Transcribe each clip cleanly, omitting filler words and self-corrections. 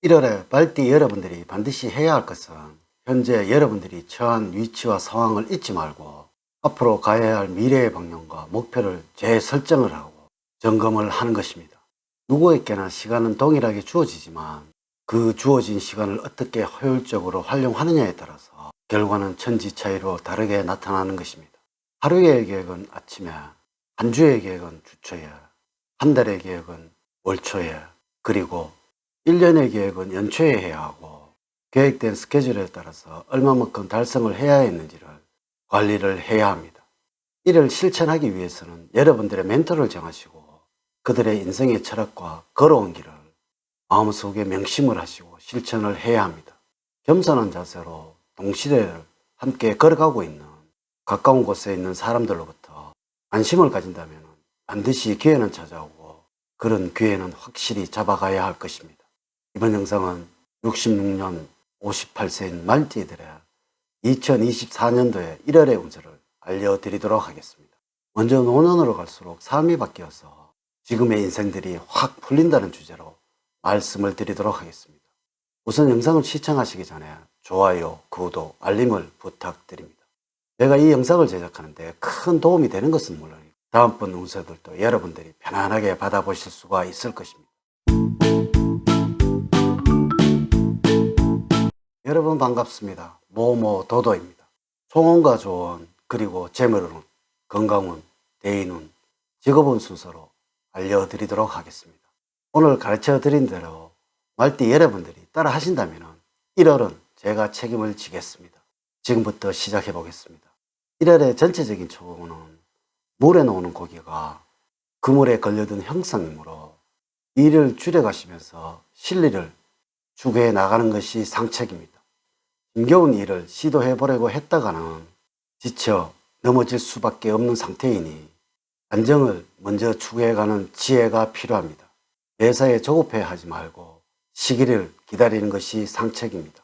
1월에 말띠 여러분들이 반드시 해야 할 것은 현재 여러분들이 처한 위치와 상황을 잊지 말고 앞으로 가야 할 미래의 방향과 목표를 재설정을 하고 점검을 하는 것입니다. 누구에게나 시간은 동일하게 주어지지만 그 주어진 시간을 어떻게 효율적으로 활용하느냐에 따라서 결과는 천지 차이로 다르게 나타나는 것입니다. 하루의 계획은 아침에, 한 주의 계획은 주초에, 한 달의 계획은 월초에, 그리고 1년의 계획은 연초에 해야 하고 계획된 스케줄에 따라서 얼마만큼 달성을 해야 했는지를 관리를 해야 합니다. 이를 실천하기 위해서는 여러분들의 멘토를 정하시고 그들의 인생의 철학과 걸어온 길을 마음속에 명심을 하시고 실천을 해야 합니다. 겸손한 자세로 동시대를 함께 걸어가고 있는 가까운 곳에 있는 사람들로부터 관심을 가진다면 반드시 기회는 찾아오고 그런 기회는 확실히 잡아가야 할 것입니다. 이번 영상은 66년 58세인 말띠들의 2024년도의 1월의 운세를 알려드리도록 하겠습니다. 먼저 노년으로 갈수록 삶이 바뀌어서 지금의 인생들이 확 풀린다는 주제로 말씀을 드리도록 하겠습니다. 우선 영상을 시청하시기 전에 좋아요, 구독, 알림을 부탁드립니다. 제가 이 영상을 제작하는데 큰 도움이 되는 것은 물론이고 다음번 운세들도 여러분들이 편안하게 받아보실 수가 있을 것입니다. 여러분 반갑습니다. 모모도도입니다. 총운과 조운, 그리고 재물운, 건강운, 대인운, 직업운 순서로 알려드리도록 하겠습니다. 오늘 가르쳐드린 대로 말띠 여러분들이 따라 하신다면 1월은 제가 책임을 지겠습니다. 지금부터 시작해 보겠습니다. 1월의 전체적인 초운은 물에 나오는 고기가 그물에 걸려든 형상이므로 일을 줄여가시면서 실리를 추구해 나가는 것이 상책입니다. 힘겨운 일을 시도해 보려고 했다가는 지쳐 넘어질 수밖에 없는 상태이니 안정을 먼저 추구해가는 지혜가 필요합니다. 매사에 조급해 하지 말고 시기를 기다리는 것이 상책입니다.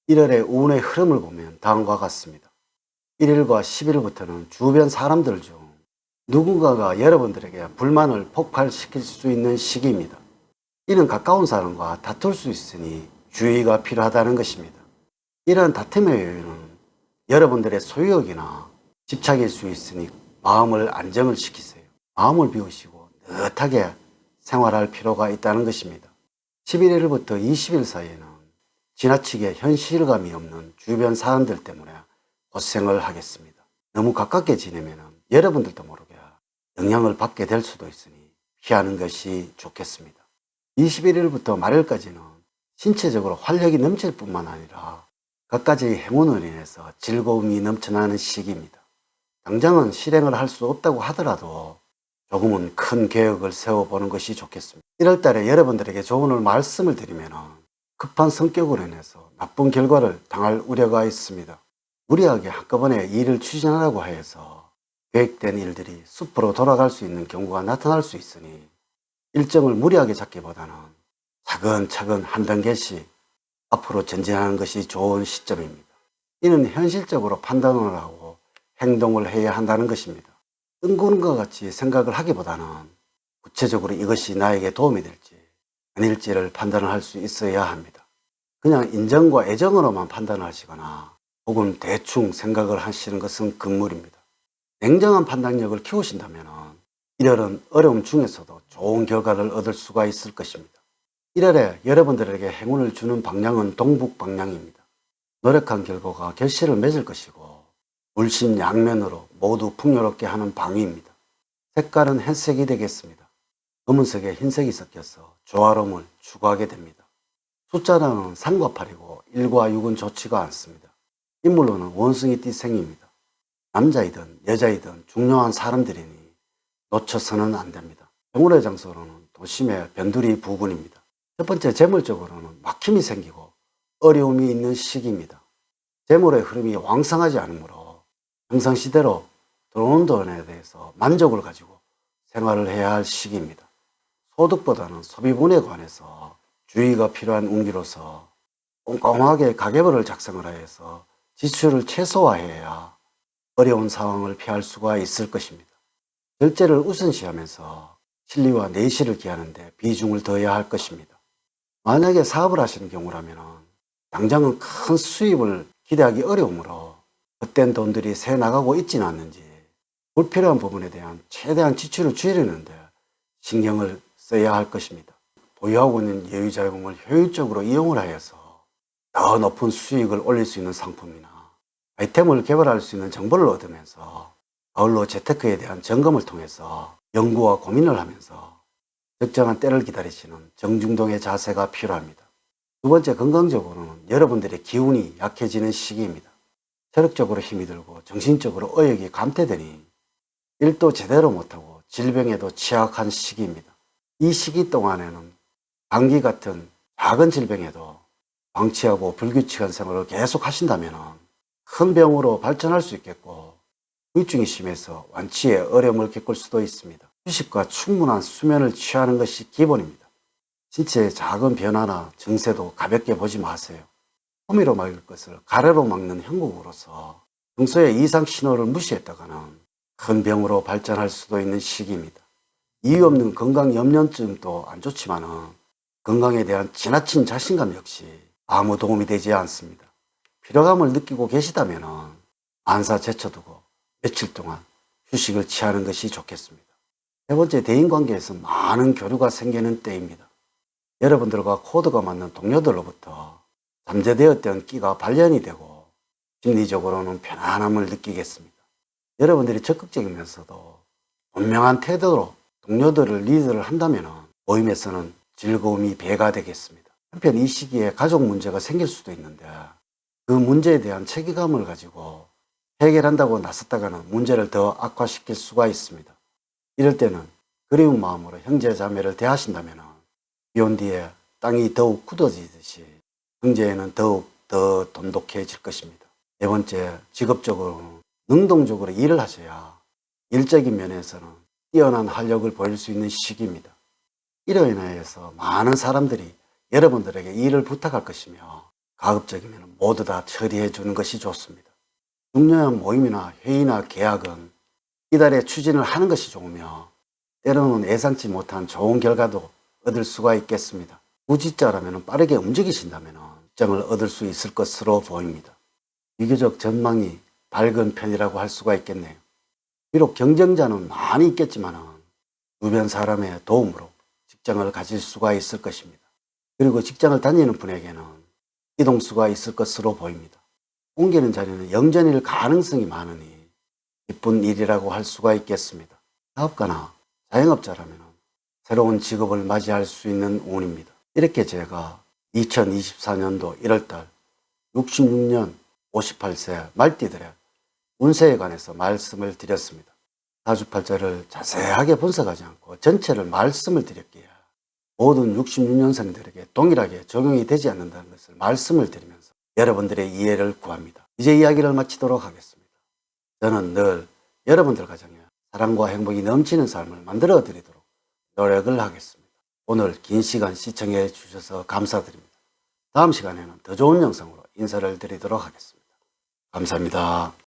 1월의 운의 흐름을 보면 다음과 같습니다. 1일과 10일부터는 주변 사람들 중 누군가가 여러분들에게 불만을 폭발시킬 수 있는 시기입니다. 이는 가까운 사람과 다툴 수 있으니 주의가 필요하다는 것입니다. 이러한 다툼의 요인은 여러분들의 소유욕이나 집착일 수 있으니 마음을 안정을 시키세요. 마음을 비우시고 느긋하게 생활할 필요가 있다는 것입니다. 11일부터 20일 사이에는 지나치게 현실감이 없는 주변 사람들 때문에 고생을 하겠습니다. 너무 가깝게 지내면 여러분들도 모르게 영향을 받게 될 수도 있으니 피하는 것이 좋겠습니다. 21일부터 말일까지는 신체적으로 활력이 넘칠 뿐만 아니라 갖가지 행운으로 인해서 즐거움이 넘쳐나는 시기입니다. 당장은 실행을 할 수 없다고 하더라도 조금은 큰 계획을 세워보는 것이 좋겠습니다. 1월달에 여러분들에게 조언을 말씀을 드리면 급한 성격으로 인해서 나쁜 결과를 당할 우려가 있습니다. 무리하게 한꺼번에 일을 추진하라고 하여서 계획된 일들이 숲으로 돌아갈 수 있는 경우가 나타날 수 있으니 일정을 무리하게 잡기보다는 차근차근 한 단계씩 앞으로 전진하는 것이 좋은 시점입니다. 이는 현실적으로 판단을 하고 행동을 해야 한다는 것입니다. 뜬구름과 같이 생각을 하기보다는 구체적으로 이것이 나에게 도움이 될지 아닐지를 판단을 할 수 있어야 합니다. 그냥 인정과 애정으로만 판단을 하시거나 혹은 대충 생각을 하시는 것은 금물입니다. 냉정한 판단력을 키우신다면 1월은 어려움 중에서도 좋은 결과를 얻을 수가 있을 것입니다. 1월에 여러분들에게 행운을 주는 방향은 동북 방향입니다. 노력한 결과가 결실을 맺을 것이고 물심양면으로 모두 풍요롭게 하는 방위입니다. 색깔은 흰색이 되겠습니다. 검은색에 흰색이 섞여서 조화로움을 추구하게 됩니다. 숫자로는 3과 8이고 1과 6은 좋지가 않습니다. 인물로는 원숭이 띠생입니다. 남자이든 여자이든 중요한 사람들이니 놓쳐서는 안 됩니다. 병원의 장소로는 도심의 변두리 부근입니다. 첫 번째 재물적으로는 막힘이 생기고 어려움이 있는 시기입니다. 재물의 흐름이 왕성하지 않으므로 평상시대로 들어오는 돈에 대해서 만족을 가지고 생활을 해야 할 시기입니다. 소득보다는 소비분에 관해서 주의가 필요한 운기로서 꼼꼼하게 가계부를 작성을 하여서 지출을 최소화해야 어려운 상황을 피할 수가 있을 것입니다. 절제를 우선시하면서 실리와 내실을 기하는 데 비중을 둬야 할 것입니다. 만약에 사업을 하시는 경우라면 당장은 큰 수입을 기대하기 어려우므로 헛된 돈들이 새 나가고 있지는 않는지 불필요한 부분에 대한 최대한 지출을 줄이는데 신경을 써야 할 것입니다. 보유하고 있는 여유자금을 효율적으로 이용을 하여서 더 높은 수익을 올릴 수 있는 상품이나 아이템을 개발할 수 있는 정보를 얻으면서 가을로 재테크에 대한 점검을 통해서 연구와 고민을 하면서 적정한 때를 기다리시는 정중동의 자세가 필요합니다. 두 번째, 건강적으로는 여러분들의 기운이 약해지는 시기입니다. 체력적으로 힘이 들고 정신적으로 의욕이 감퇴되니 일도 제대로 못하고 질병에도 취약한 시기입니다. 이 시기 동안에는 감기 같은 작은 질병에도 방치하고 불규칙한 생활을 계속 하신다면 큰 병으로 발전할 수 있겠고 후유증이 심해서 완치에 어려움을 겪을 수도 있습니다. 휴식과 충분한 수면을 취하는 것이 기본입니다. 신체의 작은 변화나 증세도 가볍게 보지 마세요. 호미로 막을 것을 가래로 막는 형국으로서 평소에 이상 신호를 무시했다가는 큰 병으로 발전할 수도 있는 시기입니다. 이유 없는 건강 염려증도 안 좋지만은 건강에 대한 지나친 자신감 역시 아무 도움이 되지 않습니다. 피로감을 느끼고 계시다면은 안사 제쳐두고 며칠 동안 휴식을 취하는 것이 좋겠습니다. 세 번째, 대인관계에서 많은 교류가 생기는 때입니다. 여러분들과 코드가 맞는 동료들로부터 잠재되었던 끼가 발현이 되고 심리적으로는 편안함을 느끼겠습니다. 여러분들이 적극적이면서도 분명한 태도로 동료들을 리드를 한다면 모임에서는 즐거움이 배가 되겠습니다. 한편 이 시기에 가족 문제가 생길 수도 있는데 그 문제에 대한 책임감을 가지고 해결한다고 나섰다가는 문제를 더 악화시킬 수가 있습니다. 이럴 때는 그리운 마음으로 형제 자매를 대하신다면 비온 뒤에 땅이 더욱 굳어지듯이 형제에는 더욱 더 돈독해질 것입니다. 네 번째, 직업적으로 능동적으로 일을 하셔야 일적인 면에서는 뛰어난 활력을 보일 수 있는 시기입니다. 이로 인하여서 많은 사람들이 여러분들에게 일을 부탁할 것이며 가급적이면 모두 다 처리해 주는 것이 좋습니다. 중요한 모임이나 회의나 계약은 이달에 추진을 하는 것이 좋으며 때로는 예상치 못한 좋은 결과도 얻을 수가 있겠습니다. 부지자라면 빠르게 움직이신다면 직장을 얻을 수 있을 것으로 보입니다. 비교적 전망이 밝은 편이라고 할 수가 있겠네요. 비록 경쟁자는 많이 있겠지만 주변 사람의 도움으로 직장을 가질 수가 있을 것입니다. 그리고 직장을 다니는 분에게는 이동수가 있을 것으로 보입니다. 옮기는 자리는 영전일 가능성이 많으니 기쁜 일이라고 할 수가 있겠습니다. 사업가나 자영업자라면 새로운 직업을 맞이할 수 있는 운입니다. 이렇게 제가 2024년도 1월달 66년 58세 말띠들의 운세에 관해서 말씀을 드렸습니다. 사주팔자를 자세하게 분석하지 않고 전체를 말씀을 드렸기에 모든 66년생들에게 동일하게 적용이 되지 않는다는 것을 말씀을 드리면서 여러분들의 이해를 구합니다. 이제 이야기를 마치도록 하겠습니다. 저는 늘 여러분들 가정에 사랑과 행복이 넘치는 삶을 만들어 드리도록 노력을 하겠습니다. 오늘 긴 시간 시청해 주셔서 감사드립니다. 다음 시간에는 더 좋은 영상으로 인사를 드리도록 하겠습니다. 감사합니다.